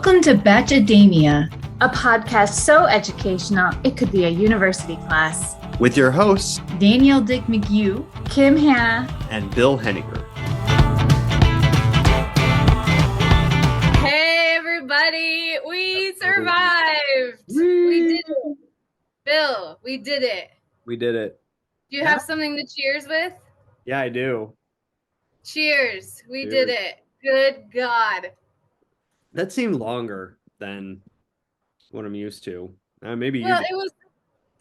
Welcome to Bachelormania, a podcast so educational it could be a university class. With your hosts, Danielle Dick McHugh, Kim Hannah, and Bill Henninger. Hey everybody, we survived. We did it. Bill, we did it. We did it. Do you have something to cheers with? Yeah, I do. Cheers. We did it. Good God. That seemed longer than what I'm used to. Maybe well,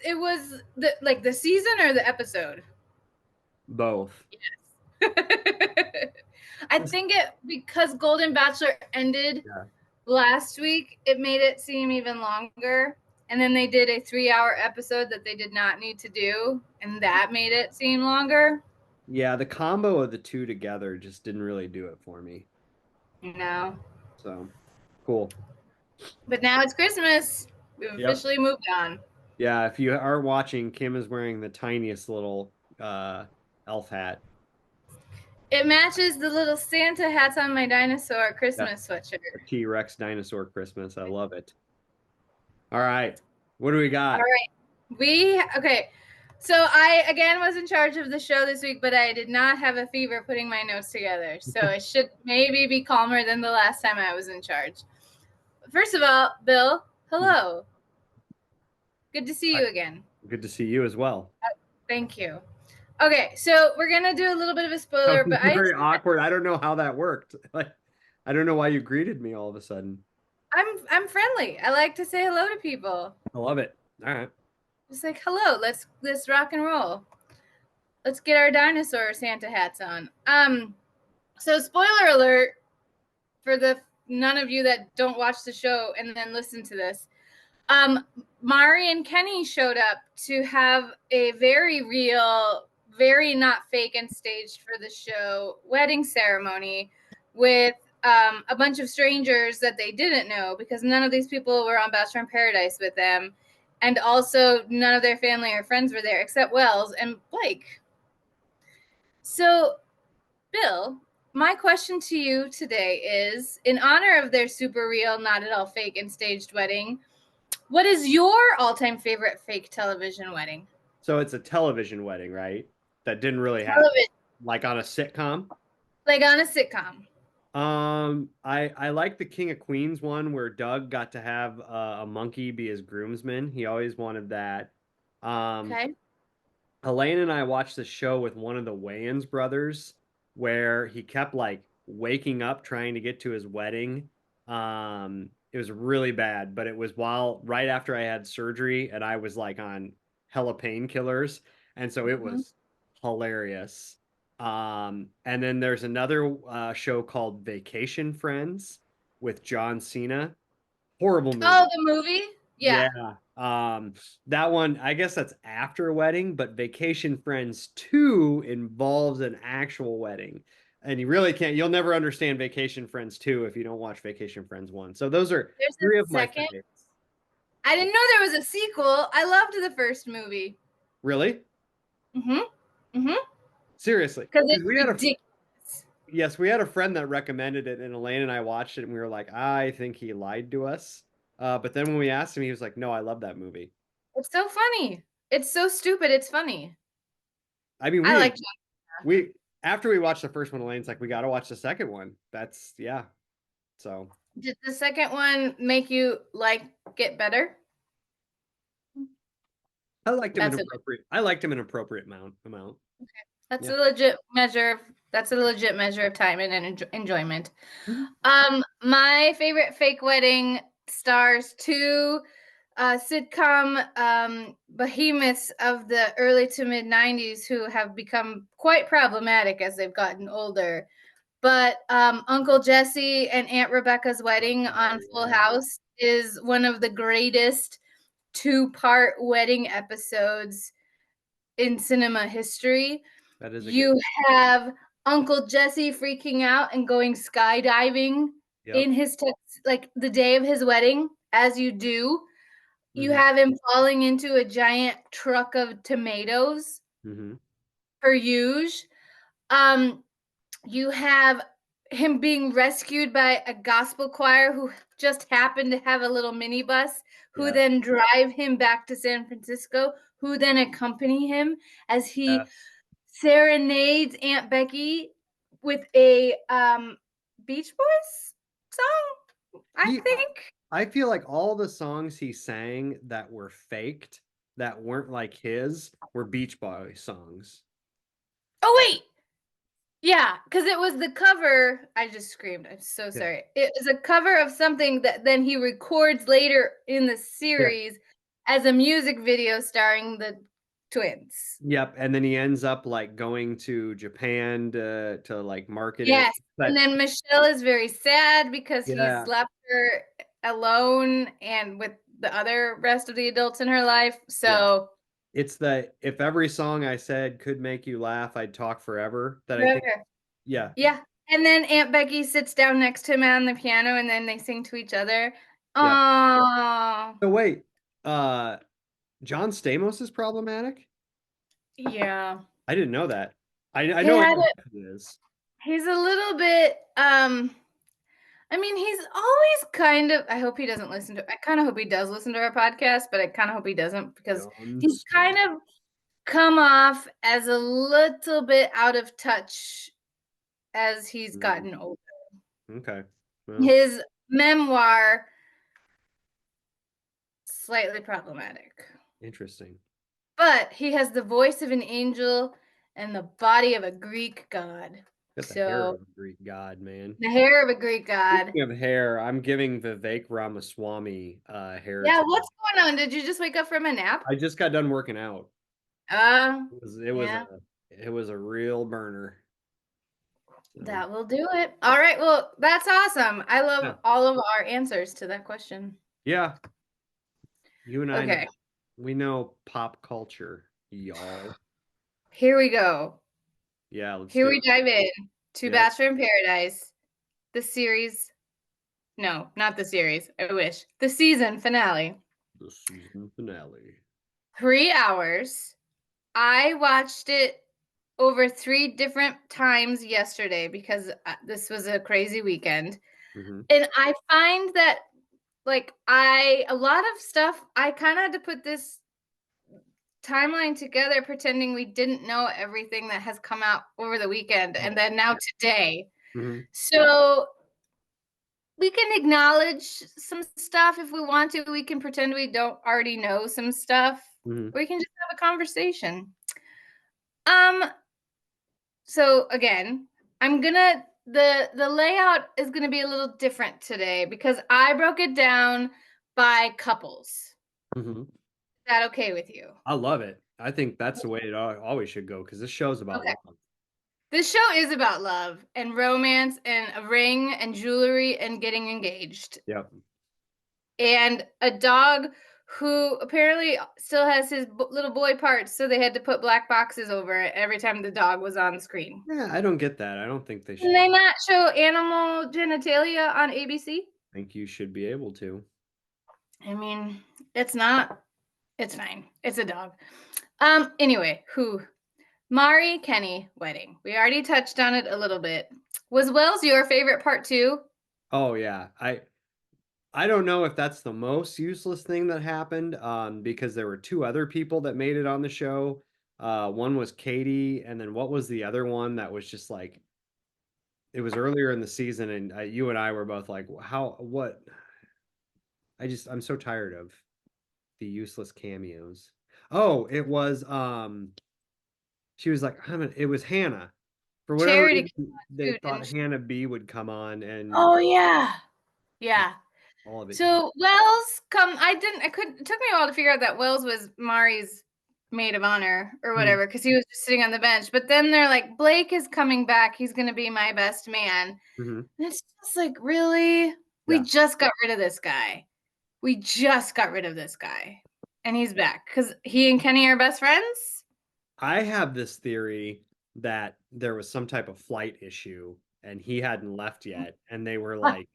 it was the season or the episode? Both. Yes. I think because Golden Bachelor ended last week, it made it seem even longer. And then they did a 3-hour episode that they did not need to do, and that made it seem longer. Yeah, the combo of the two together just didn't really do it for me. No. So, cool. But now it's Christmas. We've officially moved on. Yeah, if you are watching, Kim is wearing the tiniest little elf hat. It matches the little Santa hats on my dinosaur Christmas sweatshirt. T-Rex dinosaur Christmas. I love it. All right. What do we got? All right. Okay. So I, again, was in charge of the show this week, but I did not have a fever putting my notes together. So it should maybe be calmer than the last time I was in charge. First of all, Bill, hello. Good to see you again. Good to see you as well. Thank you. Okay, so we're going to do a little bit of a spoiler. But very awkward. I don't know how that worked. I don't know why you greeted me all of a sudden. I'm friendly. I like to say hello to people. I love it. All right. Just like, hello, let's rock and roll. Let's get our dinosaur Santa hats on. So spoiler alert for the none of you that don't watch the show and then listen to this. Mari and Kenny showed up to have a very real, very not fake and staged for the show wedding ceremony with a bunch of strangers that they didn't know, because none of these people were on Bachelor in Paradise with them. And also none of their family or friends were there except Wells and Blake. So, Bill, my question to you today is, in honor of their super real, not at all fake and staged wedding, what is your all-time favorite fake television wedding? So it's a television wedding, right? That didn't really happen. Like on a sitcom? Like on a sitcom. I like the King of Queens one where Doug got to have a monkey be his groomsman. He always wanted that. Okay. Elaine and I watched the show with one of the Wayans brothers where he kept like waking up trying to get to his wedding. It was really bad, but it was right after I had surgery and I was like on hella painkillers. And so it was hilarious. And then there's another show called Vacation Friends with John Cena. Horrible movie. Oh, the movie? Yeah. That one, I guess that's after a wedding, but Vacation Friends 2 involves an actual wedding. And you'll never understand Vacation Friends 2 if you don't watch Vacation Friends 1. So those are three of my favorites. I didn't know there was a sequel. I loved the first movie. Really? Seriously. Because it's ridiculous. Yes, we had a friend that recommended it, and Elaine and I watched it, and we were like, I think he lied to us. But then when we asked him, he was like, no, I love that movie. It's so funny. It's so stupid. It's funny. I mean, after we watched the first one, Elaine's like, we got to watch the second one. So. Did the second one make you like it better? I liked him an appropriate amount. Okay. That's a legit measure. That's a legit measure of time and enjoyment. My favorite fake wedding stars two sitcom behemoths of the early to mid 90s who have become quite problematic as they've gotten older. But Uncle Jesse and Aunt Rebecca's wedding on Full House is one of the greatest 2-part wedding episodes in cinema history. You have Uncle Jesse freaking out and going skydiving in his like the day of his wedding, as you do. You have him falling into a giant truck of tomatoes per use. You have him being rescued by a gospel choir who just happened to have a little minibus, who then drive him back to San Francisco, who then accompany him as he serenades Aunt Becky with a Beach Boys song, I think. I feel like all the songs he sang that were faked, that weren't like his, were Beach Boy songs. Oh, wait. Yeah, because it was the cover. I just screamed. I'm so sorry. It was a cover of something that then he records later in the series as a music video starring the twins. Yep, and then he ends up like going to Japan to like market Yes, it. But and then Michelle is very sad because he's yeah, left her alone and with the other rest of the adults in her life. So it's the if every song I said could make you laugh, I'd talk forever. That I think, yeah. And then Aunt Becky sits down next to him on the piano, and then they sing to each other. Yeah. Oh, So wait, John Stamos is problematic? yeah. I didn't know that. I know he is. He's a little bit I mean, he's always kind of I hope he doesn't listen to I kind of hope he does listen to our podcast, but I kind of hope he doesn't because he's kind of come off as a little bit out of touch as he's gotten older. Okay. Well, his memoir slightly problematic. Interesting. But he has the voice of an angel and the body of a Greek god. Got the hair of a Greek god, man. The hair of a Greek god. Speaking of hair, I'm giving Vivek Ramaswamy hair. Yeah, what's going on? Did you just wake up from a nap? I just got done working out. It was a real burner. That will do it. All right. Well, that's awesome. I love all of our answers to that question. Yeah. You and I, we know pop culture, y'all. Here we go. Yeah, let's Here we dive in to Bachelor in Paradise, the series. No, not the series. I wish. The season finale. The season finale. 3 hours. I watched it over 3 different times yesterday because this was a crazy weekend. And I find that like a lot of stuff, I kind of had to put this timeline together pretending we didn't know everything that has come out over the weekend and then now today. So we can acknowledge some stuff if we want to. We can pretend we don't already know some stuff. We can just have a conversation. So again, the layout is gonna be a little different today because I broke it down by couples. Is that okay with you? I love it. I think that's the way it always should go because this show's about love. This show is about love and romance and a ring and jewelry and getting engaged. Yep. And a dog who apparently still has his little boy parts, so they had to put black boxes over it every time the dog was on the screen. Yeah, I don't get that. I don't think they should. Can they not show animal genitalia on ABC? I think you should be able to. I mean, it's not. It's fine. It's a dog. Anyway, Mari Kenny wedding. We already touched on it a little bit. Was Wells your favorite part too? Oh yeah. I don't know if that's the most useless thing that happened, because there were 2 other people that made it on the show. One was Katie, and then what was the other one that was just like, it was earlier in the season, and you and I were both like, what? I'm so tired of the useless cameos. Oh, it was, she was like, it was Hannah. For whatever reason, they thought Hannah B would come on and. Oh yeah. Yeah. All of it. So Wells it took me a while to figure out that Wells was Mari's maid of honor or whatever because he was just sitting on the bench. But then they're like, Blake is coming back. He's going to be my best man. And it's just like, really? We just got rid of this guy. And he's back because he and Kenny are best friends. I have this theory that there was some type of flight issue and he hadn't left yet. And they were like,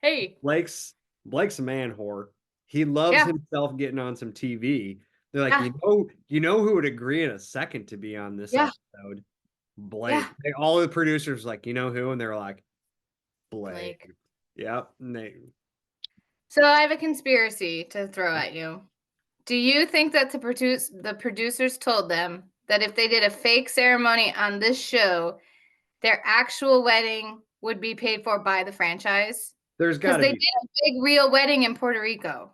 hey, Blake's a man whore. He loves himself getting on some TV. They're like, you know who would agree in a second to be on this episode? Blake. All the producers like, you know who? And they're like, Blake. Blake. Yep. And So I have a conspiracy to throw at you. Do you think that the producers told them that if they did a fake ceremony on this show, their actual wedding would be paid for by the franchise? there's got Because to they be did a big real wedding in Puerto Rico.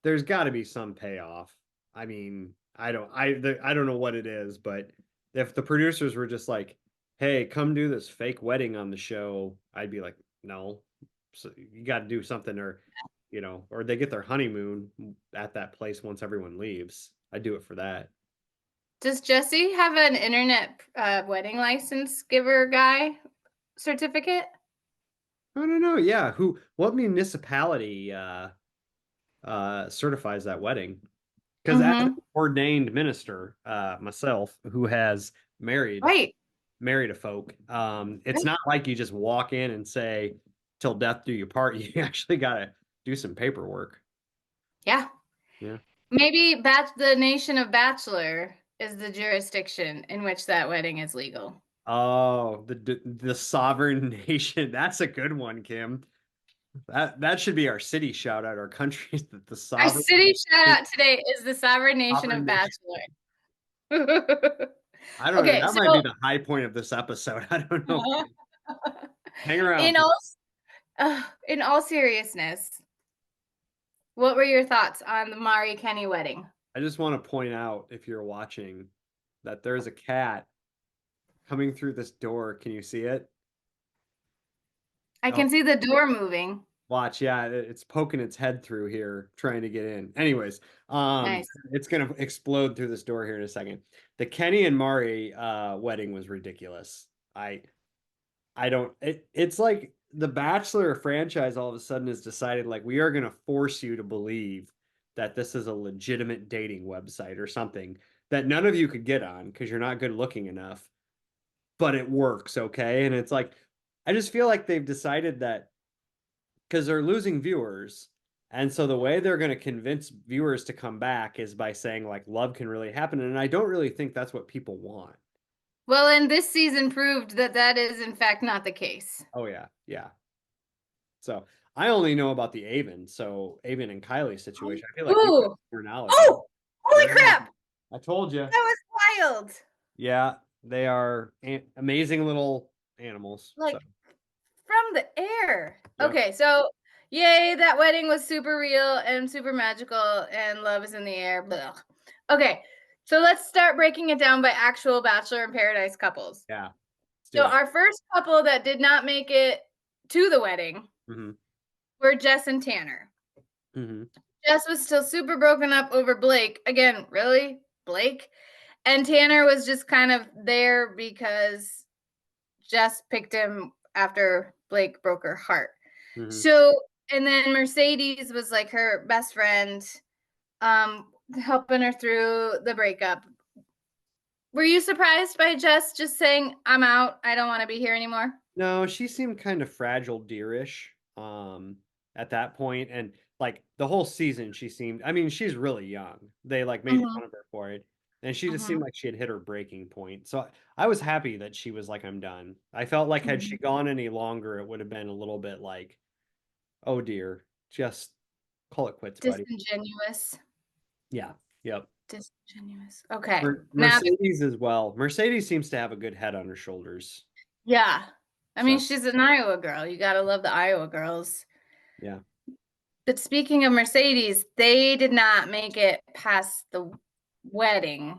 there's got to be some payoff. I mean, I don't know what it is, but if the producers were just like, "Hey, come do this fake wedding on the show," I'd be like, "No, so you got to do something," or or they get their honeymoon at that place once everyone leaves. I do it for that. Does Jesse have an internet wedding license giver guy certificate? I don't know. Yeah, what municipality certifies that wedding? Because as an Mm-hmm. ordained minister, myself, who has Right. married a folk, it's Right. not like you just walk in and say, "Till death do you part." You actually got to do some paperwork. Yeah. Yeah. Maybe the nation of Bachelor is the jurisdiction in which that wedding is legal. Oh, the sovereign nation. That's a good one, Kim. That should be our city shout out, our country, the Our sovereign city shout out today is the sovereign nation sovereign of nation. Bachelor. I don't know. Okay, That might be so the high point of this episode. I don't know. Hang around. in all seriousness, what were your thoughts on the Mari Kenny wedding? I just want to point out, if you're watching, that there's a cat coming through this door. Can you see it? I Oh, can see the door moving. watch. Yeah, it's poking its head through here, trying to get in. Anyways, Nice. it's gonna explode through this door here in a second. The Kenny and Mari wedding was ridiculous. I don't it's like the Bachelor franchise all of a sudden has decided like we are gonna force you to believe that this is a legitimate dating website or something that none of you could get on because you're not good looking enough, but it works, okay? And it's like I just feel like they've decided that because they're losing viewers. And so the way they're going to convince viewers to come back is by saying like love can really happen. And I don't really think that's what people want. Well, and this season proved that that is in fact not the case. Oh yeah, yeah. So I only know about the Avon. So Avon and Kylie situation. I feel like you have Ooh. more knowledge. Oh, holy Yeah, crap. I told you. That was wild. Yeah, they are amazing little animals. Like So from the air. yep. Okay, so yay, that wedding was super real and super magical and love is in the air. Blah. Okay, so let's start breaking it down by actual Bachelor in Paradise couples. Yeah. Let's do So it. our first couple that did not make it to the wedding were Jess and Tanner. Jess was still super broken up over Blake. Again, really? Blake? And Tanner was just kind of there because Jess picked him after Blake broke her heart. So, and then Mercedes was like her best friend, helping her through the breakup. Were you surprised by Jess just saying, "I'm out. I don't want to be here anymore"? No, she seemed kind of fragile deerish at that point. And like the whole season, she seemed, I mean, she's really young. They like made fun of her for it. And she just seemed like she had hit her breaking point. So I was happy that she was like, I'm done. I felt like had she gone any longer, it would have been a little bit like, oh dear, just call it quits, buddy. Disingenuous. Yeah. Yep. Disingenuous. Okay. Now, Mercedes as well. Mercedes seems to have a good head on her shoulders. yeah. I mean, So, she's an Iowa girl. You got to love the Iowa girls. yeah. But speaking of Mercedes, they did not make it past the wedding.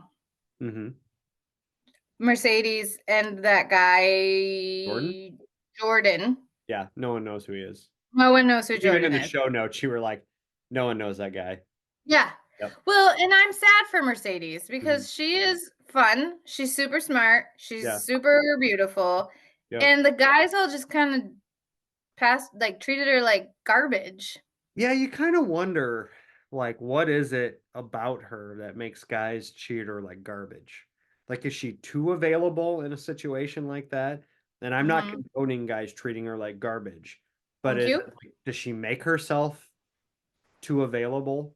Mercedes and that guy, Jordan. Yeah, no one knows who he is. No one knows who Even Jordan in the is. show notes, you were like, no one knows that guy. Yeah. Yep. Well, and I'm sad for Mercedes because she is fun. She's super smart. She's super beautiful. Yep. And the guys all just kind of treated her like garbage. Yeah, you kind of wonder, like, what is it about her that makes guys treat her like garbage? Like, is she too available in a situation like that? And I'm not condoning guys treating her like garbage, but Thank you. does she make herself too available?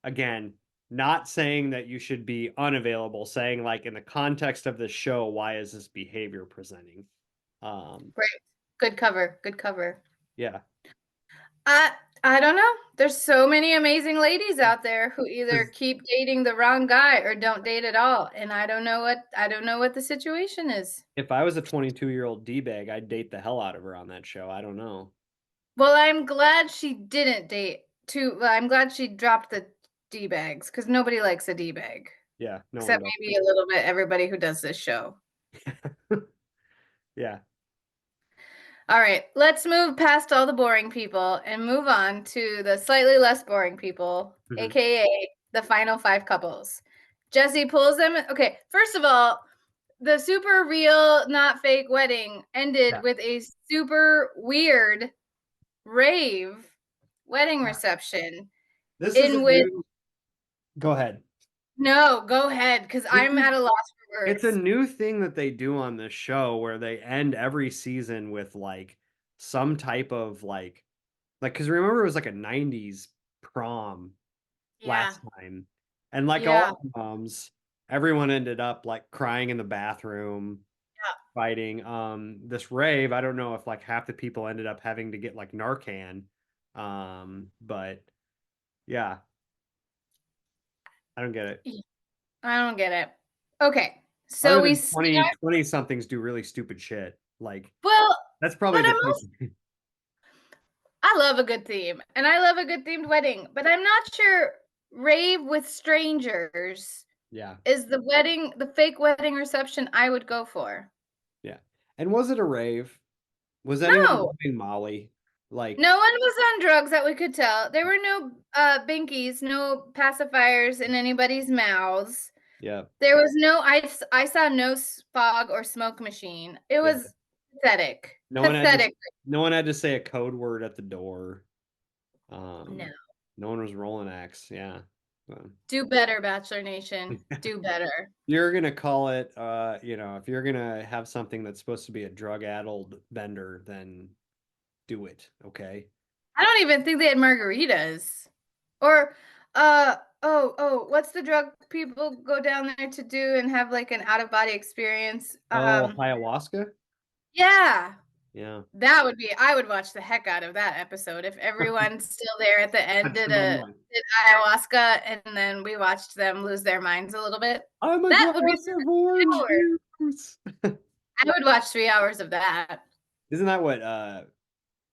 Again, not saying that you should be unavailable, saying like in the context of the show, why is this behavior presenting? Right. Good cover. Good cover. Yeah. I don't know. There's so many amazing ladies out there who either keep dating the wrong guy or don't date at all. And I don't know what the situation is. If I was a 22-year-old D-bag, I'd date the hell out of her on that show. I don't know. Well, I'm glad she didn't date too. Well, I'm glad she dropped the D-bags because nobody likes a D-bag. Yeah, no Except one does. maybe a little bit everybody who does this show. Yeah. All right, let's move past all the boring people and move on to the slightly less boring people, aka the final 5 couples. Jesse pulls them. Okay, first of all, the super real, not fake wedding ended with a super weird rave wedding reception. This is Go ahead. No, go ahead, because I'm at a loss for words. It's a new thing that they do on this show where they end every season with like some type of like because remember it was like a 90s prom last time. And like all the moms, everyone ended up like crying in the bathroom, fighting. This rave, I don't know if like half the people ended up having to get like Narcan. But yeah. I don't get it. I don't get it. Okay. So Other we than 20 somethings do really stupid shit. Like, well, that's probably I love a good theme and I love a good themed wedding, but I'm not sure rave with strangers is the fake wedding reception I would go for. Yeah. And was it a rave? Was anyone No. doing Molly? Like, no one was on drugs that we could tell. There were no binkies, no pacifiers in anybody's mouths. yeah. There was no I saw no fog or smoke machine. It was pathetic. No one had to say a code word at the door. No one was rolling X. Yeah. Do better, Bachelor Nation. Do better. You're gonna call it if you're gonna have something that's supposed to be a drug-addled bender, then do it, okay? I don't even think they had margaritas. Or what's the drug people go down there to do and have like an out-of-body experience? Ayahuasca? Yeah. Yeah. I would watch the heck out of that episode if everyone's still there at the end did ayahuasca and then we watched them lose their minds a little bit. That would be juice. I would watch 3 hours of that. Isn't that what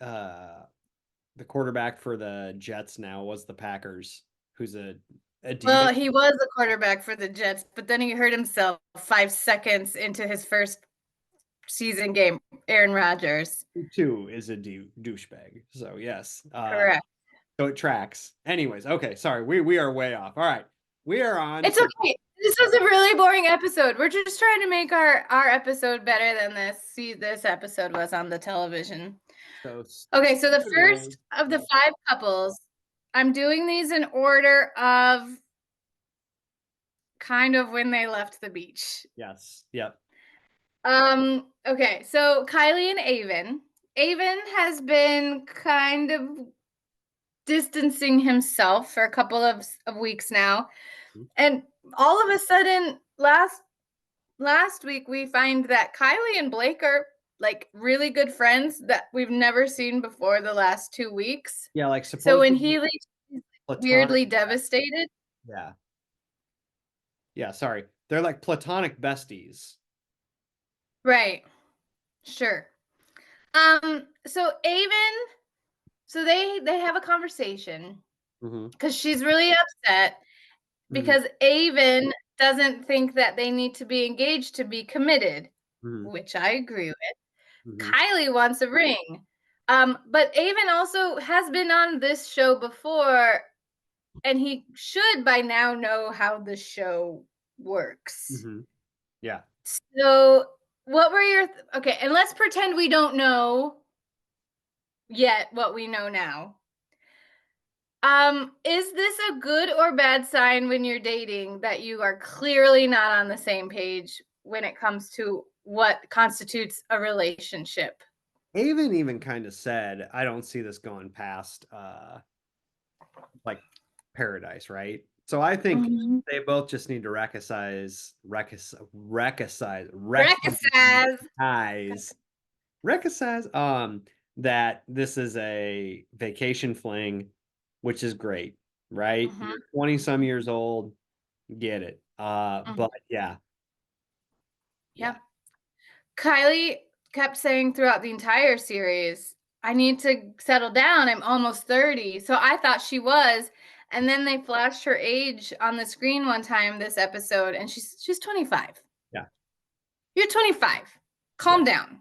the quarterback for the Jets now was the Packers, who's a well, he was a quarterback for the Jets, but then he hurt himself 5 seconds into his first season game. Aaron Rodgers, too, is a douchebag. So yes, correct. So it tracks. Anyways, okay, sorry, we are way off. All right, we are on. It's okay. This was a really boring episode. We're just trying to make our episode better than this episode was on the television. Okay, so the first of the 5 couples, I'm doing these in order of kind of when they left the beach. Yes. Yep. Okay, so Kylie and Avon. Avon has been kind of distancing himself for a couple of weeks now. And all of a sudden, last week, we find that Kylie and Blake are like really good friends that we've never seen before the last 2 weeks. Yeah, like so when he leaves, he's weirdly devastated. Yeah. Yeah, sorry. They're like platonic besties. Right. Sure. So Avon, so they have a conversation because she's really upset because Avon doesn't think that they need to be engaged to be committed, which I agree with. Kylie wants a ring. But Avon also has been on this show before, and he should by now know how the show works. Yeah. So what were your okay, and let's pretend we don't know yet what we know now. Is this a good or bad sign when you're dating that you are clearly not on the same page when it comes to what constitutes a relationship? Avon even kind of said, I don't see this going past like paradise, right? So I think Mhm. they both just need to recognize Recognize. that this is a vacation fling, which is great, right? Mhm, You're 20 some years old, get it. mhm. But yeah, Yeah. yeah, Kylie kept saying throughout the entire series, I need to settle down. I'm almost 30. So I thought she was. And then they flashed her age on the screen one time this episode, and she's 25. yeah, You're 25. yeah, Calm down. yeah.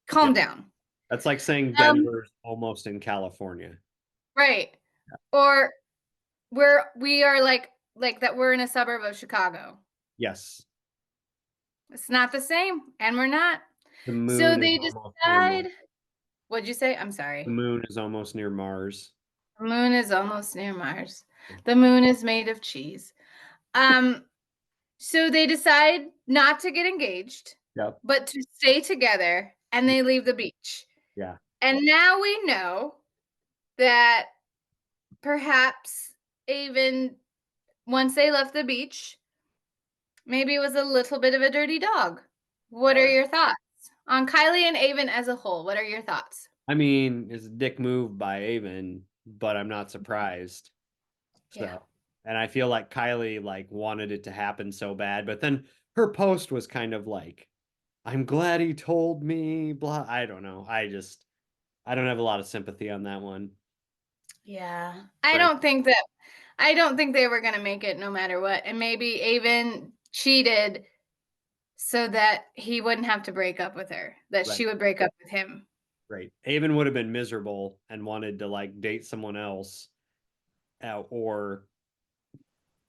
Calm down. That's like saying Um, Denver's almost in California. right. Or we are like that we're in a suburb of Chicago. Yes, It's not the same, and we're not. the So moon is they almost near Mars. decide. What'd you say? I'm The sorry. moon is almost near Mars. The moon is almost near Mars. The moon is made of cheese. Um, so they decide not to get engaged, Yep. but to stay together, and they leave the beach. Yeah. And now we know that perhaps even once they left the beach, maybe it was a little bit of a dirty dog. What Oh, are yeah. your thoughts on Kylie and Avon as a whole? What are your thoughts? I mean, it's a dick move by Avon, but I'm not surprised. Yeah. So, and I feel like Kylie like wanted it to happen so bad, but then her post was kind of like, I'm glad he told me, blah. I don't know. I don't have a lot of sympathy on that one. Yeah. Right. I don't think they were going to make it no matter what. And maybe Avon cheated so that he wouldn't have to break up with her, that Right. she would break up with him. Right. Avon would have been miserable and wanted to like date someone else, or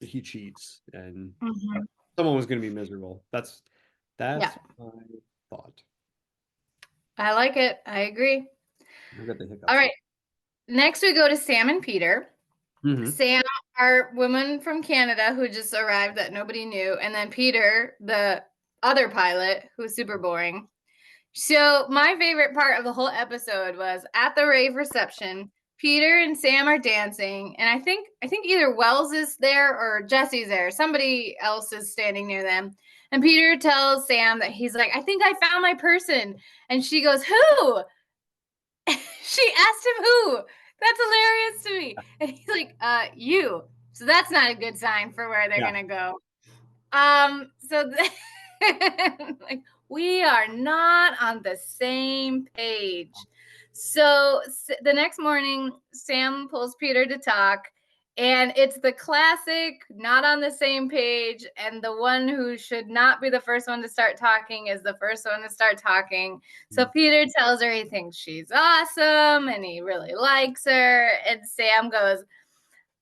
he cheats and Mhm. someone was going to be miserable. Yeah. That's my thought. I like it. I agree. I've got the All hiccups. right. Next, we go to Sam and Peter. Mm-hmm. Sam, our woman from Canada who just arrived that nobody knew, and then Peter, the other pilot who's super boring. So my favorite part of the whole episode was at the rave reception. Peter and Sam are dancing, and I think either Wells is there or Jesse's there. Somebody else is standing near them. And Peter tells Sam that he's like, I think I found my person. And she goes, Who? She asked him who. That's hilarious to me. And he's like, you. So that's not a good sign for where they're Yeah. gonna go. Like we are not on the same page. So the next morning, Sam pulls Peter to talk, and it's the classic not on the same page, and the one who should not be the first one to start talking is the first one to start talking. So Peter tells her he thinks she's awesome and he really likes her, and Sam goes,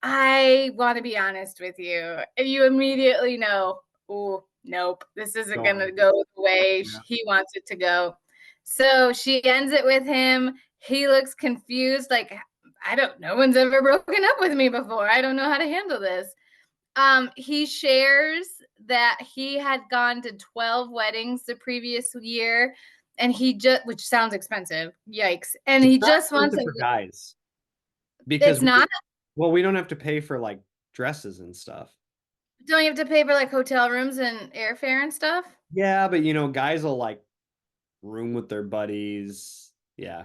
I want to be honest with you. And you immediately know, oh, nope, this isn't going to go the way he wants it to go. So she ends it with him. He looks confused, like, I don't, no one's ever broken up with me before. I don't know how to handle this. He shares that he had gone to 12 weddings the previous year, and he just, which sounds expensive, yikes. And It's he not just wants expensive a, for guys because it's not. well, we don't have to pay for like dresses and stuff. Don't you have to pay for like hotel rooms and airfare and stuff? Yeah, but guys will like room with their buddies. Yeah.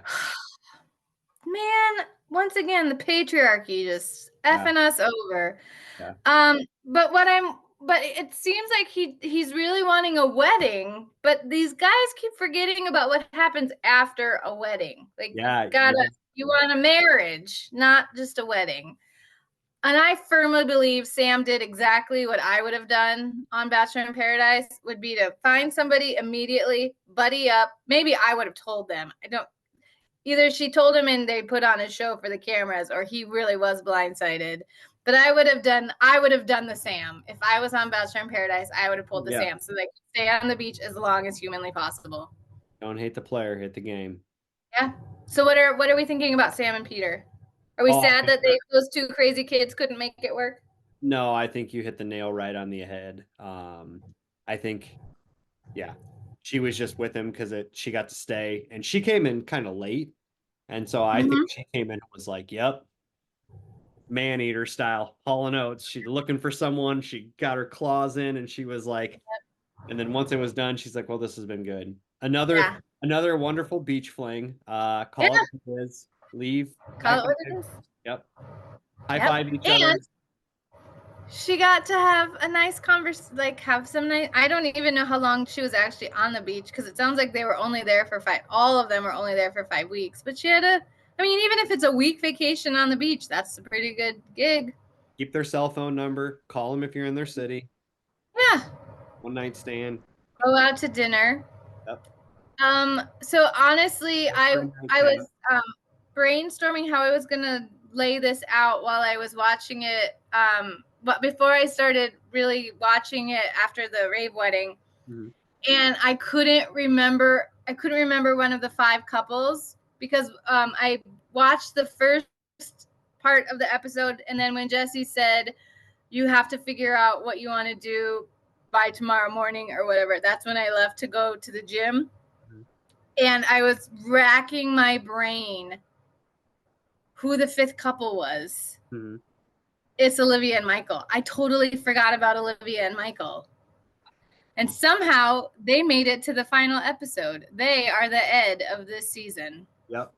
Man, once again, the patriarchy just Yeah. effing us over. Yeah. But it seems like he's really wanting a wedding, but these guys keep forgetting about what happens after a wedding. Like Yeah. you want a marriage, not just a wedding. And I firmly believe Sam did exactly what I would have done on Bachelor in Paradise, would be to find somebody immediately, buddy up. Maybe I would have told them. I don't Either she told him and they put on a show for the cameras, or he really was blindsided. But I would have done the Sam. If I was on Bachelor in Paradise, I would have pulled the Yeah. Sam so they could stay on the beach as long as humanly possible. Don't hate the player, hate the game. Yeah. So what are we thinking about Sam and Peter? Are we sad that those two crazy kids couldn't make it work? No, I think you hit the nail right on the head. I think, yeah, she was just with him because she got to stay, and she came in kind of late, and so I think she came in and was like, "Yep, man-eater style, Hall and Oates. She's looking for someone. She got her claws in, and she was like, and then once it was done, she's like, "Well, this has been good." Another wonderful beach fling. Yeah. Call it what it is. Leave. Call High it what five. it is. Yep. High Yep. five each other. And she got to have a nice conversation, like have some nice. I don't even know how long she was actually on the beach because it sounds like they were only there for all of them were only there for 5 weeks. But she had I mean, even if it's a week vacation on the beach, that's a pretty good gig. Keep their cell phone number. Call them if you're in their city. Yeah. One night stand. Go out to dinner. Yep. So honestly, I Okay. was brainstorming how I was gonna lay this out while I was watching it. But before I started really watching it after the rave wedding, and I couldn't remember one of the 5 couples because I watched the first part of the episode, and then when Jesse said you have to figure out what you want to do by tomorrow morning or whatever, that's when I left to go to the gym. And I was racking my brain who the 5th couple was. It's Olivia and Michael. I totally forgot about Olivia and Michael. And somehow they made it to the final episode. They are the Ed of this season. Yep.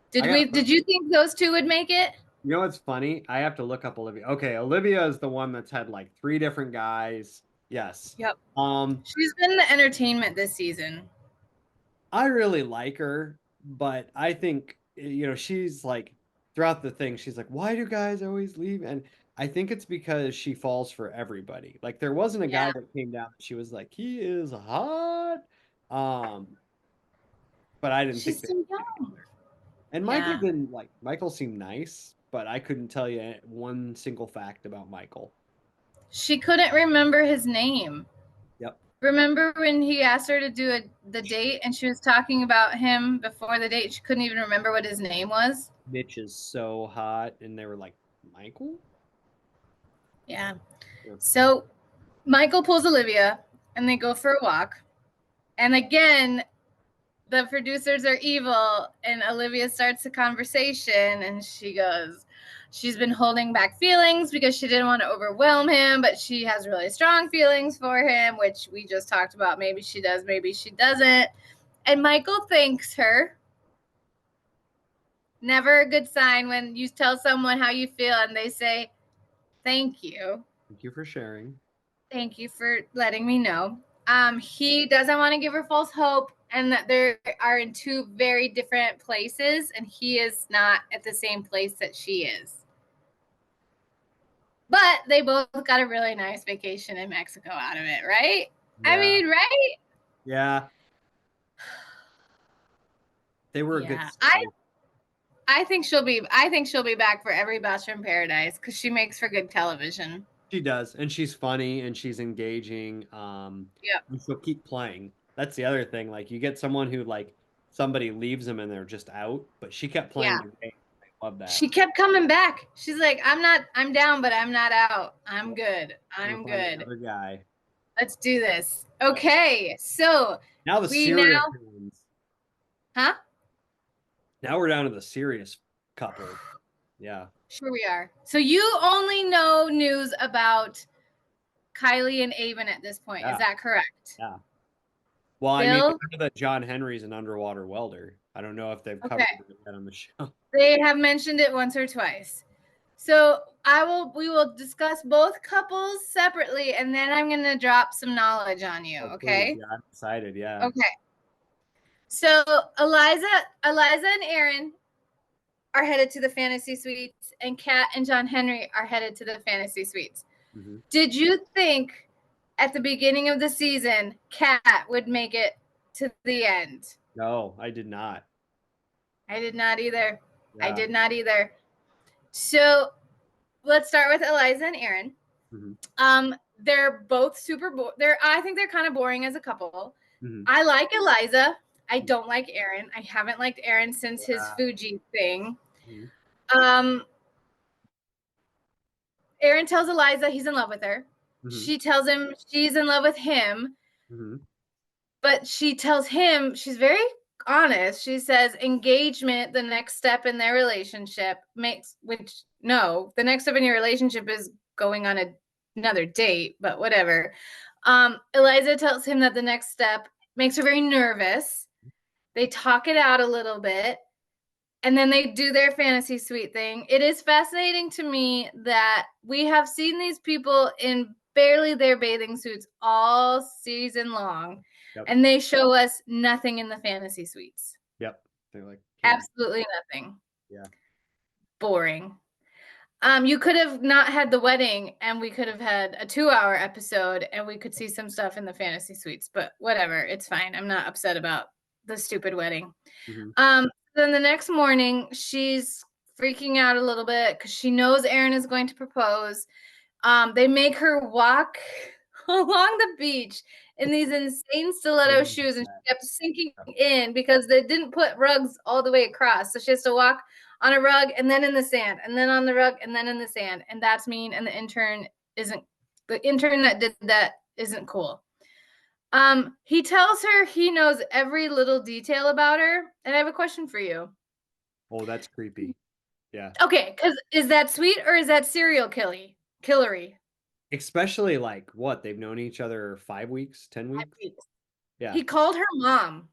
Did you think those two would make it? You know what's funny? I have to look up Olivia. Okay, Olivia is the one that's had like 3 different guys. Yes. Yep. She's been the entertainment this season. I really like her, but I think, she's like, throughout the thing, she's like, why do guys always leave? And I think it's because she falls for everybody. Like, there wasn't a guy that came down that she was like, he is hot. But I didn't think she's too young. And Michael didn't Michael seemed nice, but I couldn't tell you one single fact about Michael. She couldn't remember his name. Yep. Remember when he asked her to do the date and she was talking about him before the date? She couldn't even remember what his name was. Mitch is so hot. And they were like, Michael? Yeah. So Michael pulls Olivia and they go for a walk. And again, the producers are evil and Olivia starts a conversation and she goes, she's been holding back feelings because she didn't want to overwhelm him, but she has really strong feelings for him, which we just talked about. Maybe she does, maybe she doesn't. And Michael thanks her. Never a good sign when you tell someone how you feel and they say, thank you. Thank you for sharing. Thank you for letting me know. He doesn't want to give her false hope and that they are in 2 very different places and he is not at the same place that she is. But they both got a really nice vacation in Mexico out of it, right? Yeah. I mean, right? Yeah. They were a good. I think she'll be back for every Bachelor in Paradise because she makes for good television. She does, and she's funny and she's engaging. And she'll keep playing. That's the other thing. Like you get someone who somebody leaves them and they're just out, but she kept playing the game. I love that. She kept coming back. She's like, I'm down, but I'm not out. I'm good. I'm good. Another guy. Let's do this. Okay, so now the serious ones. Huh? Now we're down to the serious couple. Yeah. Sure we are. So you only know news about Kylie and Avon at this point. Is that correct? Yeah. Well, I know that John Henry's an underwater welder. I don't know if they've covered that on the show. They have mentioned it once or twice. So we will discuss both couples separately, and then I'm going to drop some knowledge on you. Okay. Yeah, I'm excited. Yeah. Okay. So Eliza and Aaron are headed to the fantasy suites, and Kat and John Henry are headed to the fantasy suites. Mm-hmm. Did you think at the beginning of the season Kat would make it to the end? No, I did not. I did not either. Yeah. I did not either. So let's start with Eliza and Aaron. Mm-hmm. They're both super I think they're kind of boring as a couple. Mm-hmm. I like Eliza. I don't like Aaron. I haven't liked Aaron since his Fuji thing. Mm-hmm. Aaron tells Eliza he's in love with her. Mm-hmm. She tells him she's in love with him. Mm-hmm. But she tells him she's very honest. She says engagement, the next step in their relationship, the next step in your relationship is going on another date, but whatever. Eliza tells him that the next step makes her very nervous. They talk it out a little bit, and then they do their fantasy suite thing. It is fascinating to me that we have seen these people in barely their bathing suits all season long, Yep. and they show us nothing in the fantasy suites. Yep. They're like absolutely nothing. Yeah. Boring. You could have not had the wedding, and we could have had a 2-hour episode, and we could see some stuff in the fantasy suites, but whatever, it's fine. I'm not upset about the stupid wedding. Mm-hmm. Then the next morning, she's freaking out a little bit because she knows Aaron is going to propose. They make her walk along the beach in these insane stiletto shoes, and she kept sinking in because they didn't put rugs all the way across. So she has to walk on a rug and then in the sand, and then on the rug and then in the sand. And that's mean. And the intern that did that isn't cool. He tells her he knows every little detail about her. And I have a question for you. Oh, that's creepy. Yeah. Okay, because is that sweet or is that serial killery? Especially like what? They've known each other 5 weeks, 10 weeks? 5 weeks. Yeah. He called her mom.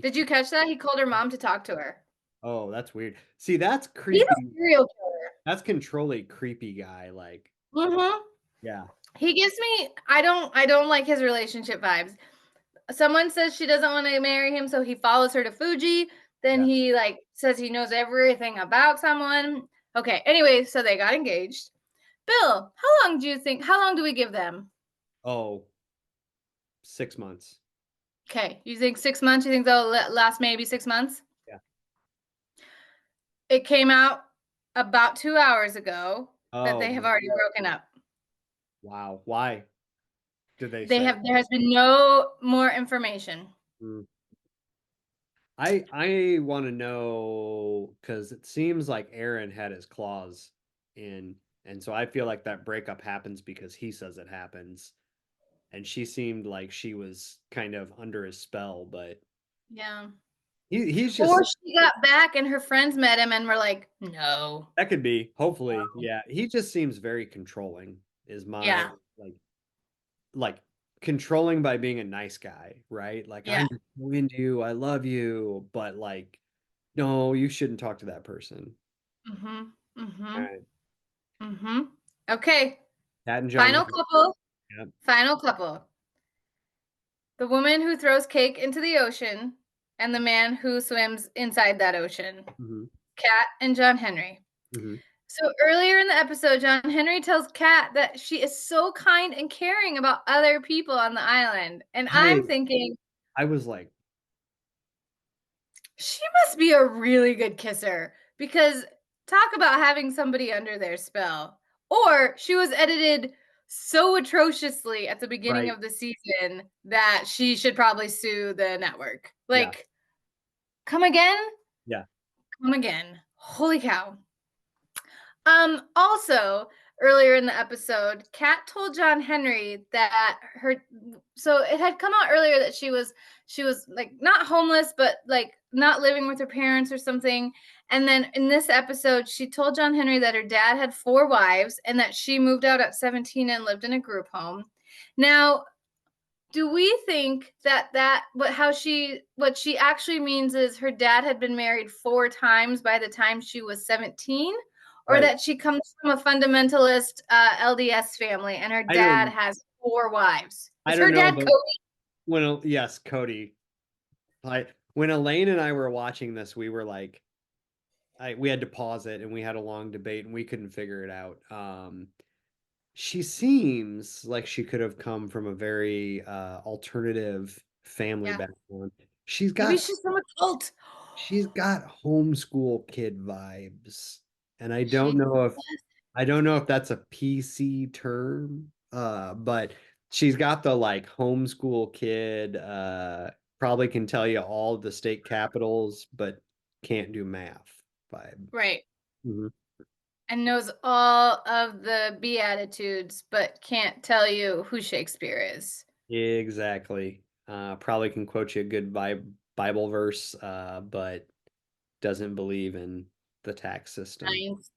Did you catch that? He called her mom to talk to her. Oh, that's weird. See, that's creepy. He's a serial killer. That's controlling creepy guy. Like, yeah. He gives me, I don't like his relationship vibes. Someone says she doesn't want to marry him, so he follows her to Fuji. Then he like says he knows everything about someone. Okay, anyway, so they got engaged. Bill, how long do we give them? Oh, 6 months. Okay, you think 6 months? You think they'll last maybe 6 months? Yeah. It came out about 2 hours ago that they have already broken up. Wow. Why did they There say? has been no more information. I want to know because it seems like Aaron had his claws in, and so I feel like that breakup happens because he says it happens, and she seemed like she was kind of under his spell, but yeah, he's just. Or she got back and her friends met him and were like, no. That could be, hopefully, yeah. He just seems very controlling. Is my like controlling by being a nice guy, right? Like I'm into you, I love you, but like, no, you shouldn't talk to that person. Okay. Pat and John. Final couple. Yep. Final couple. The woman who throws cake into the ocean and the man who swims inside that ocean. Kat and John Henry. So earlier in the episode, John Henry tells Kat that she is so kind and caring about other people on the island. And I'm thinking, I was like, she must be a really good kisser, because talk about having somebody under their spell. Or she was edited so atrociously at the beginning of the season that she should probably sue the network. Like, come again? Yeah. Come again. Holy cow. Also, earlier in the episode, Kat told John Henry that so it had come out earlier that she was like not homeless, but like not living with her parents or something. And then in this episode, she told John Henry that her dad had 4 wives and that she moved out at 17 and lived in a group home. Now, do we think that what she actually means is her dad had been married 4 times by the time she was 17? Or that she comes from a fundamentalist LDS family and her dad has 4 wives? Is her dad Cody? Yes, Cody. When Elaine and I were watching this, we were like, we had to pause it and we had a long debate and we couldn't figure it out. She seems like she could have come from a very alternative family background. Maybe she's from a cult. She's got homeschool kid vibes. And I don't know if that's a PC term, but she's got the like homeschool kid, probably can tell you all the state capitals, but can't do math vibe. Right. And knows all of the Beatitudes, but can't tell you who Shakespeare is. Exactly. Probably can quote you a good Bible verse, but doesn't believe in the tax system. Science.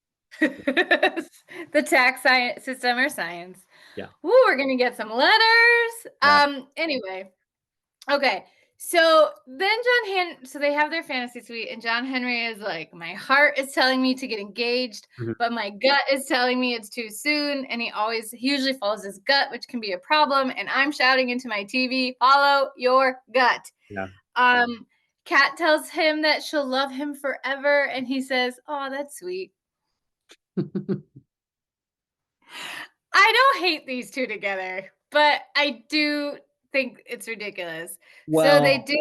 The tax science system or science. Yeah. Ooh, we're gonna get some letters. Anyway. Okay. So then so they have their fantasy suite, and John Henry is like, my heart is telling me to get engaged, Mhm. but my gut is telling me it's too soon. And he usually follows his gut, which can be a problem. And I'm shouting into my TV, follow your gut. Yeah. Kat tells him that she'll love him forever, and he says, oh, that's sweet. I don't hate these two together, but I do think it's ridiculous. So they Well, do.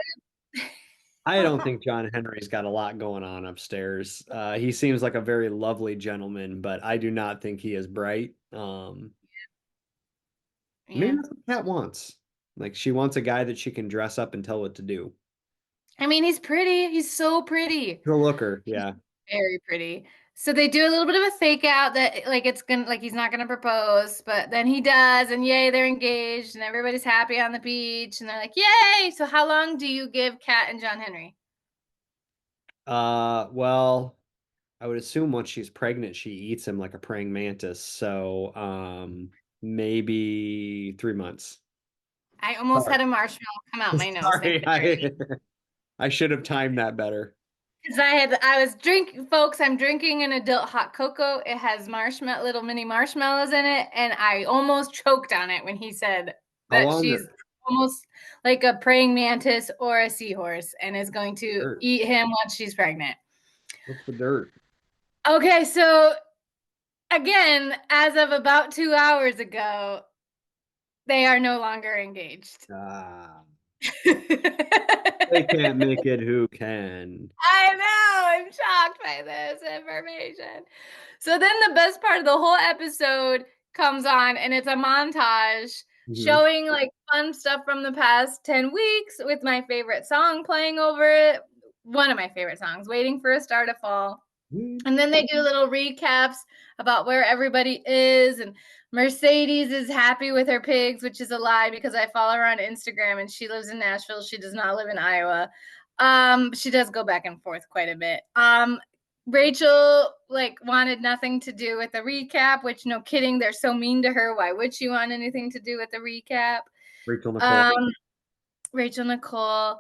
I don't think John Henry's got a lot going on upstairs. He seems like a very lovely gentleman, but I do not think he is bright. Maybe Yeah. that's what Kat wants. Like she wants a guy that she can dress up and tell what to do. I mean, he's pretty. He's so pretty. He'll look her, He's yeah. very pretty. So they do a little bit of a fake out that like he's not gonna propose, but then he does, and yay, they're engaged, and everybody's happy on the beach, and they're like, yay! So how long do you give Kat and John Henry? Well, I would assume once she's pregnant, she eats him like a praying mantis. So, maybe 3 months. I almost Sorry. had a marshmallow come out my nose Sorry, there. I should have timed that better. Because I was drinking, folks. I'm drinking an adult hot cocoa. It has little mini marshmallows in it, and I almost choked on it when he said How that long? she's almost like a praying mantis or a seahorse, and is going to Dirt. eat him once she's pregnant. What's the dirt? Okay, so again, as of about 2 hours ago, they are no longer engaged. Ah, they can't make it. Who can? I know. I'm shocked by this information. So then the best part of the whole episode comes on, and it's a montage Mhm. showing like fun stuff from the past 10 weeks with my favorite song playing over it. One of my favorite songs, Waiting for a Star to Fall. And then they do little recaps about where everybody is. And Mercedes is happy with her pigs, which is a lie because I follow her on Instagram and she lives in Nashville. She does not live in Iowa. She does go back and forth quite a bit. Rachel wanted nothing to do with the recap, which no kidding, they're so mean to her. Why would she want anything to do with the recap? Rachel Nicole. Rachel Nicole.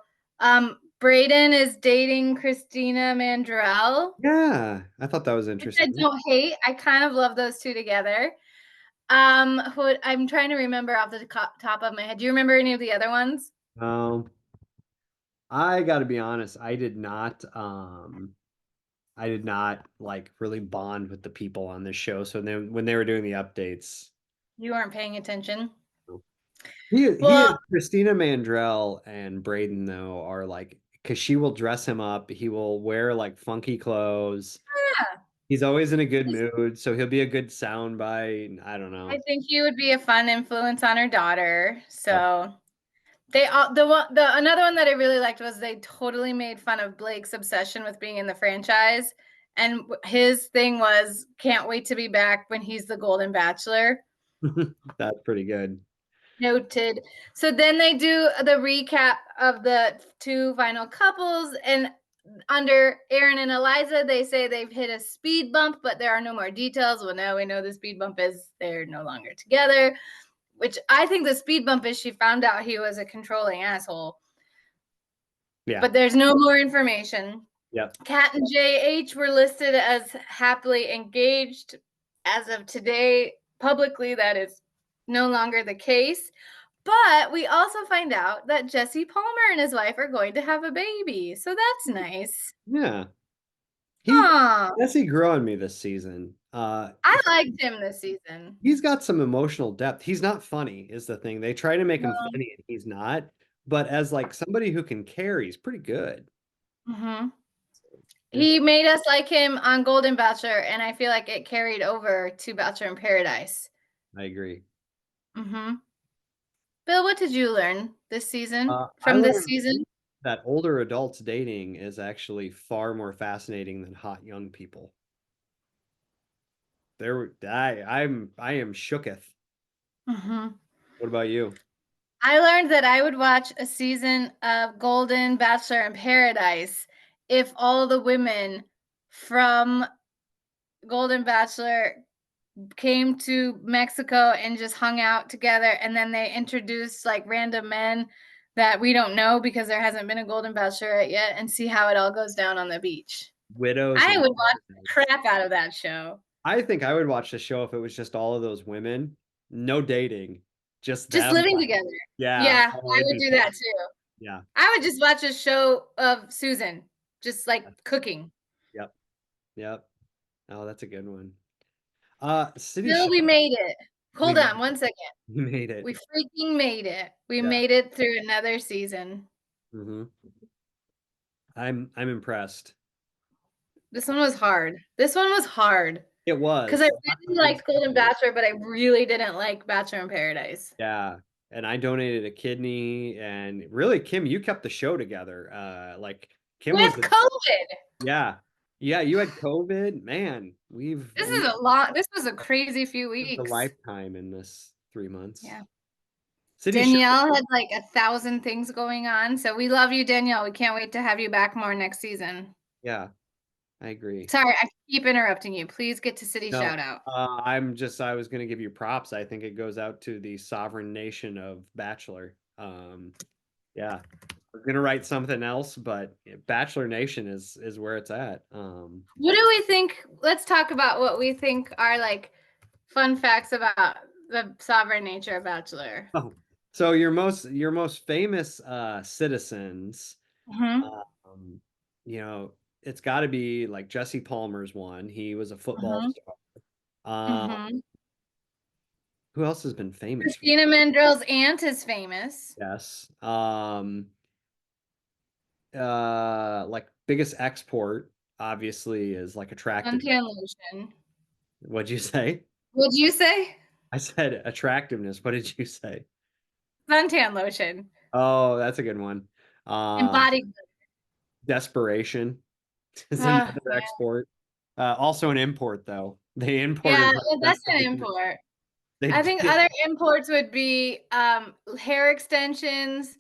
Brayden is dating Christina Mandrell, Yeah, I thought that was which I interesting. don't hate. I kind of love those two together. Who I'm trying to remember off the top of my head. Do you remember any of the other ones? I got to be honest, I did not like really bond with the people on this show. So then when they were doing the updates, You weren't paying attention. he Well, is Christina Mandrell and Braden though are like because she will dress him up. He will wear like funky clothes. yeah. He's always in a good mood, so he'll be a good soundbite. I don't I know. think he would be a fun influence on her daughter. Yep. So they all another one that I really liked was they totally made fun of Blake's obsession with being in the franchise. And his thing was can't wait to be back when he's the Golden Bachelor. That's pretty good. Noted. So then they do the recap of the two final couples, and under Aaron and Eliza, they say they've hit a speed bump, but there are no more details. Well, now we know the speed bump is they're no longer together, which I think the speed bump is she found out he was a controlling asshole. Yeah. But there's no more information. Yep. Kat and JH were listed as happily engaged. As of today, publicly, that is no longer the case. But we also find out that Jesse Palmer and his wife are going to have a baby. So that's nice. Yeah. He Huh. Jesse grew on me this season. I liked him this season. He's got some emotional depth. He's not funny, is the thing. They try to make him No. funny and he's not. But as like somebody who can carry, he's pretty good. Mm-hmm. Yeah, He made us like him on Golden Bachelor, and I feel like it carried over to Bachelor in Paradise. I agree. Mm-hmm. Bill, what did you learn this season I from this learned season? that older adults dating is actually far more fascinating than hot young people. I am shooketh. Mm-hmm. What about you? I learned that I would watch a season of Golden Bachelor in Paradise if all the women from Golden Bachelor came to Mexico and just hung out together, and then they introduced like random men that we don't know because there hasn't been a Golden Bachelorette yet, and see how it all goes down on the beach. Widows. I and would watch the Widows. crap out of that show. I think I would watch the show if it was just all of those women, no dating, just Just them. living together. Yeah. Yeah, Oh, I it'd would be do fun. that too. Yeah. I would just watch a show of Susan, just like cooking. Yep. Yep. Oh, that's a good one. City Still, Show. we made it. We Hold made on one second. we made it. We freaking made it. We Yeah. made it through another season. hmm I'm impressed. This one was hard. This one was hard. It Because was. I Lots really of things liked Golden happened. Bachelor, but I really didn't like Bachelor in Paradise. Yeah. And I donated a kidney, and really, Kim, you kept the show together. Like Kim was With COVID. yeah. Yeah, you had COVID. Man, This was a crazy few lived a weeks. lifetime in this 3 months. Yeah. City Show. Danielle had like 1,000 things going on. So we love you, Danielle. We can't wait to have you back more next season. Yeah, I agree. Sorry, I keep interrupting you. Please get to city No, shout out. I was going to give you props. I think it goes out to the sovereign nation of Bachelor. Yeah, we're gonna write something else, but Bachelor Nation is where it's at. What do we think? Let's talk about what we think are like fun facts about the sovereign nature of Bachelor. Oh, so your most famous citizens, Mm-hmm. um, it's got to be like Jesse Palmer's one. He was a football Mm-hmm. star. Um, Mm-hmm. who else has been famous? Christina Mandrell's aunt is famous. Yes. Like biggest export obviously is like attractive. Suntan lotion. What'd you say? What'd you say? I said attractiveness. What did you say? Suntan lotion. Oh, that's a good one. And body. Desperation is Yeah. another export. Also an import though. They imported Yeah, like that's an desperation. import. They I think did. other imports would be hair extensions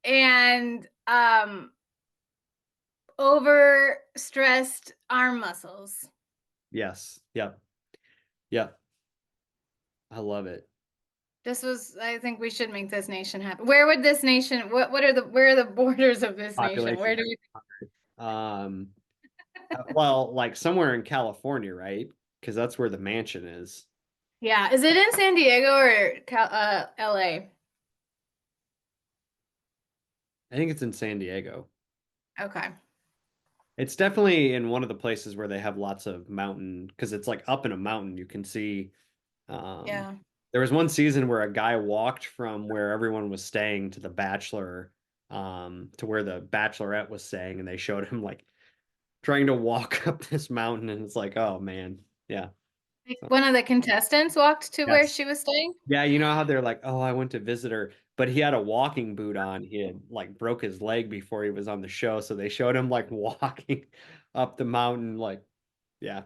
and overstressed arm muscles. Yes. Yep. Yep. I love it. I think we should make this nation happen. Where would this nation, where are the borders of this nation? Where do Population. we, Um, well, like somewhere in California, right? Because that's where the mansion is. yeah, is it in San Diego or LA? I think it's in San Diego. Okay. It's definitely in one of the places where they have lots of mountain, because it's like up in a mountain. You can see. Yeah. There was one season where a guy walked from where everyone was staying to the Bachelor, to where the Bachelorette was staying, and they showed him like trying to walk up this mountain, and it's like, oh man, yeah. Like one of the contestants walked to where Yes. she was staying? Yeah, you know how they're like, oh, I went to visit her, but he had a walking boot on. He had like broke his leg before he was on the show, so they showed him like walking up the mountain, like, yeah.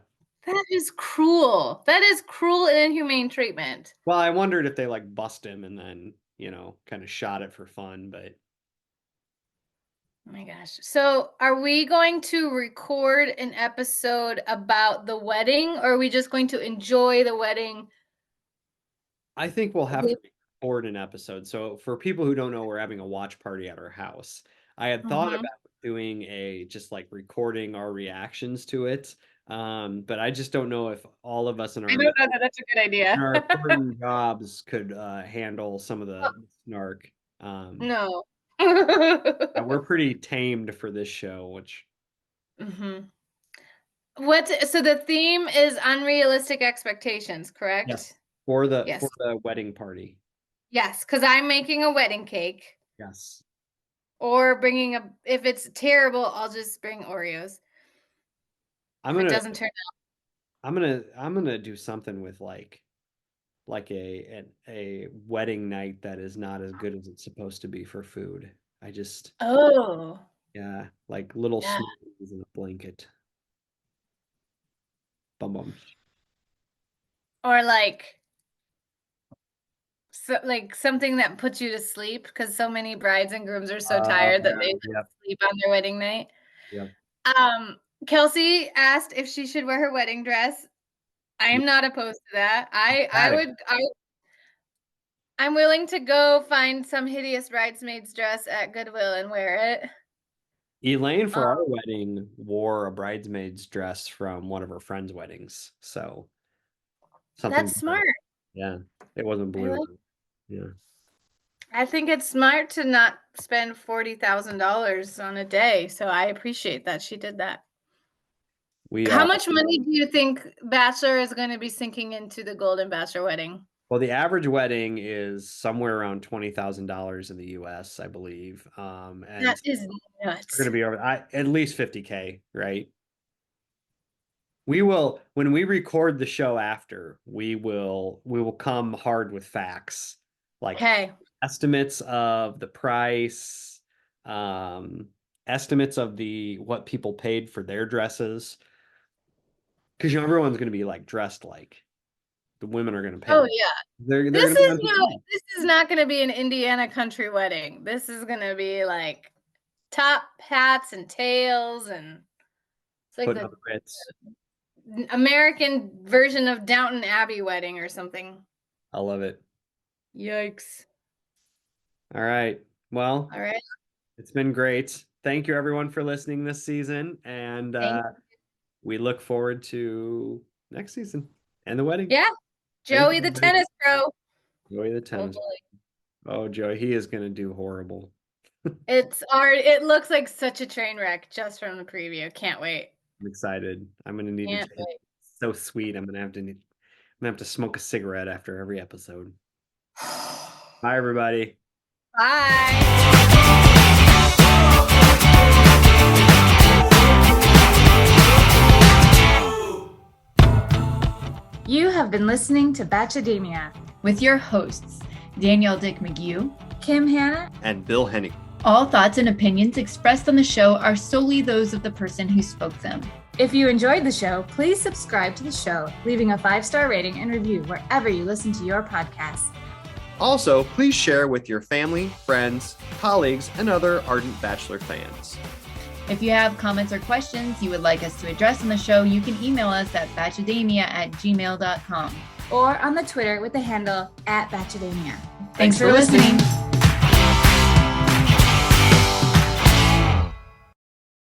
That is cruel. That is cruel and inhumane treatment. Well, I wondered if they like bust him and then, kind of shot it for fun, but Oh my gosh. So, are we going to record an episode about the wedding, or are we just going to enjoy the wedding? I think we'll have to record an episode. So for people who don't know, we're having a watch party at our house. I had thought Mhm. about doing just like recording our reactions to it. But I just don't know if all of us in I don't know that that's a good idea. important jobs could handle some of the snark. No. We're pretty tamed for this show, which Mhm. So the theme is unrealistic expectations, correct? yes, for the Yes. for the wedding party. Yes, because I'm making a wedding cake. Yes. Or if it's terrible, I'll just bring Oreos. I'm If it gonna doesn't turn out. I'm gonna do something with like a wedding night that is not as good as it's supposed to be for food. I just Oh. yeah, like little Yeah. smoothies in a blanket. Bum bum. Or like like something that puts you to sleep because so many brides and grooms are so tired that they sleep on their wedding night. Yep. Kelsey asked if she should wear her wedding dress. I am not opposed to that. I'm willing to go find some hideous bridesmaid's dress at Goodwill and wear it. Elaine, for our wedding, wore a bridesmaid's dress from one of her friends' weddings. So something. That's smart. Yeah, it wasn't blue. Yeah. I think it's smart to not spend $40,000 on a day. So I appreciate that she did that. How much money do you think Bachelor is going to be sinking into the Golden Bachelor wedding? Well, the average wedding is somewhere around $20,000 in the US, I believe. And that is nuts. We're going to be over at least $50K, right? We will, when we record the show after, we will come hard with facts, like estimates of the price, estimates of what people paid for their dresses. Because everyone's going to be like dressed like the women are going to pay. Oh yeah, this is not going to be an Indiana country wedding. This is going to be like top hats and tails, and it's like the American version of Downton Abbey wedding or something. I love it. Yikes! All right. Well. All right. It's been great. Thank you everyone for listening this season, and we look forward to next season and the wedding. Yeah. Joey the tennis pro. Joey the tennis. Oh, Joey, he is going to do horrible. It looks like such a train wreck just from the preview. Can't wait. I'm excited. I'm going to need to. It's so sweet. I'm going to have to smoke a cigarette after every episode. Bye, everybody. Bye. You have been listening to Bachelormania with your hosts, Danielle Dick McGee, Kim Hanna, and Bill Hennig. All thoughts and opinions expressed on the show are solely those of the person who spoke them. If you enjoyed the show, please subscribe to the show, leaving a 5-star rating and review wherever you listen to your podcasts. Also, please share with your family, friends, colleagues, and other ardent Bachelor fans. If you have comments or questions you would like us to address on the show, you can email us at bachelordamia@gmail.com. Or on the Twitter with the handle @Bachelordamia. Thanks for listening.